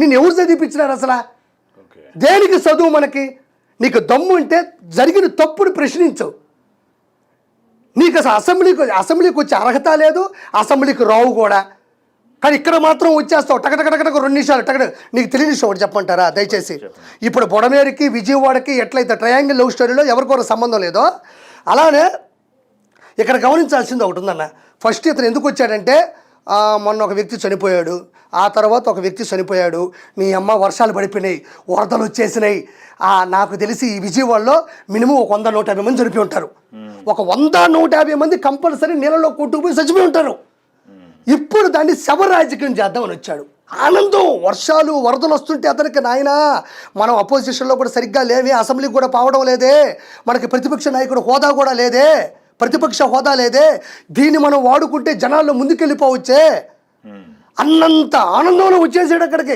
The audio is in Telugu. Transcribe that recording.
నిన్ను ఎవరు చదివిపించినారు అసలు? దేనికి చదువు మనకి? నీకు దమ్ము ఉంటే జరిగిన తప్పుని ప్రశ్నించవు. నీకు అసలు అసెంబ్లీకి వచ్చే అర్హత లేదు, అసెంబ్లీకి రావు కూడా. కానీ ఇక్కడ మాత్రం వచ్చేస్తావు టకటకటక 2 నిమిషాలు టకట. నీకు తెలియని విషయం ఒకటి చెప్పమంటారా దయచేసి? ఇప్పుడు బొడమేరుకి విజయవాడకి ఎట్లయితే ట్రయాంగిల్ లవ్ స్టోరీలో ఎవరికొర సంబంధం లేదో, అలానే ఇక్కడ గమనించాల్సింది ఒకటి ఉందన్న. ఫస్ట్ ఇతను ఎందుకు వచ్చాడంటే, మొన్న ఒక వ్యక్తి చనిపోయాడు, ఆ తర్వాత ఒక వ్యక్తి చనిపోయాడు, నీ అమ్మ వర్షాలు పడిపోయినాయి, వరదలు వచ్చేసినాయి. నాకు తెలిసి ఈ విజయవాడలో మినిమం ఒక 100-150 మంది చనిపోయి ఉంటారు. ఒక 100-150 మంది కంపల్సరీ నీళ్ళలో కొట్టుకుపోయి చచ్చిపోయి ఉంటారు. ఇప్పుడు దాన్ని శవ రాజకీయం చేద్దామని వచ్చాడు. ఆనందం, వర్షాలు వరదలు వస్తుంటే అతనికి, నాయనా మనం అపోజిషన్లో కూడా సరిగ్గా లేవే, అసెంబ్లీకి కూడా పోవడం లేదే, మనకి ప్రతిపక్ష నాయకుడు హోదా కూడా లేదే, ప్రతిపక్ష హోదా లేదే, దీన్ని మనం వాడుకుంటే జనాల్లో ముందుకెళ్ళిపోవచ్చే అన్నంత ఆనందంలో వచ్చేసాడు అక్కడికి.